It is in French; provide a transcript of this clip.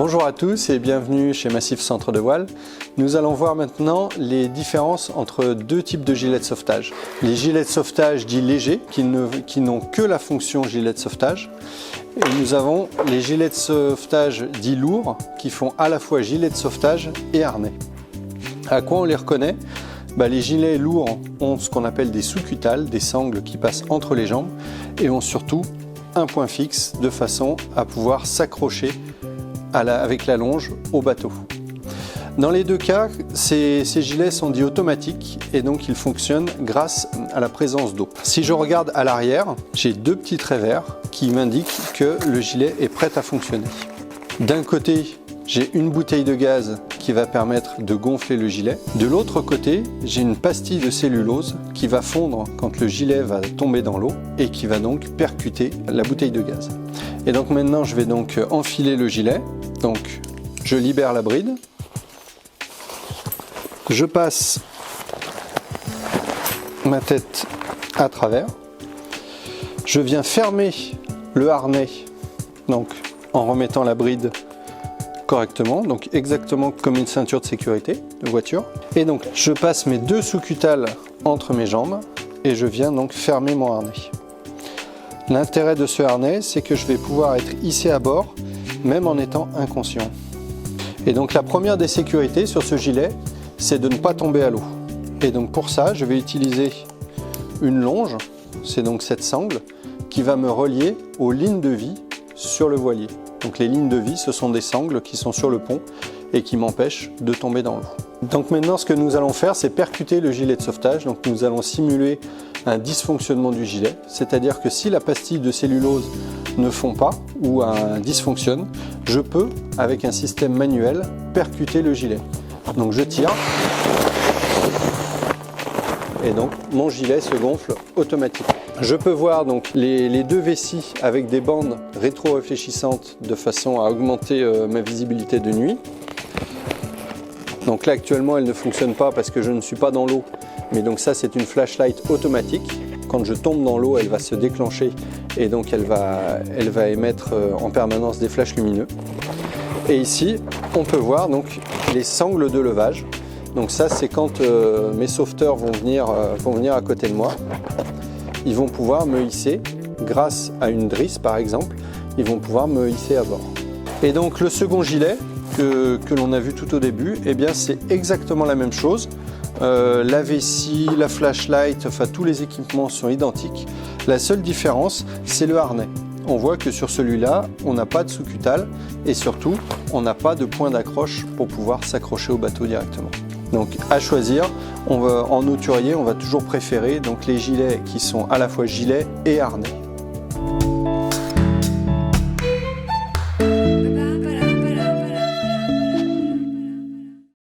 Bonjour à tous et bienvenue chez Massif Centre de Voile. Nous allons voir maintenant les différences entre deux types de gilets de sauvetage. Les gilets de sauvetage dits légers qui n'ont que la fonction gilet de sauvetage. Et nous avons les gilets de sauvetage dits lourds qui font à la fois gilet de sauvetage et harnais. À quoi on les reconnaît ? Les gilets lourds ont ce qu'on appelle des sous-cutales, des sangles qui passent entre les jambes et ont surtout un point fixe de façon à pouvoir s'accrocher avec la longe au bateau. Dans les deux cas, ces gilets sont dits automatiques et donc ils fonctionnent grâce à la présence d'eau. Si je regarde à l'arrière, j'ai deux petits traits verts qui m'indiquent que le gilet est prêt à fonctionner. D'un côté, j'ai une bouteille de gaz qui va permettre de gonfler le gilet. De l'autre côté, j'ai une pastille de cellulose qui va fondre quand le gilet va tomber dans l'eau et qui va donc percuter la bouteille de gaz. Et donc maintenant, je vais donc enfiler le gilet. Donc, je libère la bride. Je passe ma tête à travers. Je viens fermer le harnais donc, en remettant la bride correctement, donc exactement comme une ceinture de sécurité de voiture. Et donc, je passe mes deux sous-cutales entre mes jambes et je viens donc fermer mon harnais. L'intérêt de ce harnais, c'est que je vais pouvoir être hissé à bord, même en étant inconscient. Et donc la première des sécurités sur ce gilet, c'est de ne pas tomber à l'eau. Et donc pour ça, je vais utiliser une longe, c'est donc cette sangle, qui va me relier aux lignes de vie sur le voilier. Donc les lignes de vie, ce sont des sangles qui sont sur le pont et qui m'empêchent de tomber dans l'eau. Donc maintenant, ce que nous allons faire, c'est percuter le gilet de sauvetage. Donc nous allons simuler un dysfonctionnement du gilet, c'est-à-dire que si la pastille de cellulose ne fond pas ou dysfonctionne, je peux, avec un système manuel, percuter le gilet. Donc je tire et donc mon gilet se gonfle automatiquement. Je peux voir donc les deux vessies avec des bandes rétro-réfléchissantes de façon à augmenter ma visibilité de nuit. Donc là actuellement elle ne fonctionne pas parce que je ne suis pas dans l'eau, mais donc ça c'est une flashlight automatique. Quand je tombe dans l'eau, elle va se déclencher et donc elle va émettre en permanence des flashs lumineux. Et ici on peut voir donc les sangles de levage. Donc ça c'est quand mes sauveteurs vont venir à côté de moi. Ils vont pouvoir me hisser grâce à une drisse par exemple, ils vont pouvoir me hisser à bord. Et donc le second gilet que l'on a vu tout au début, eh bien c'est exactement la même chose. La vessie, la flashlight, enfin tous les équipements sont identiques. La seule différence, c'est le harnais. On voit que sur celui-là, on n'a pas de sous-cutale et surtout, on n'a pas de point d'accroche pour pouvoir s'accrocher au bateau directement. Donc à choisir, en hauturier, on va toujours préférer donc les gilets qui sont à la fois gilets et harnais.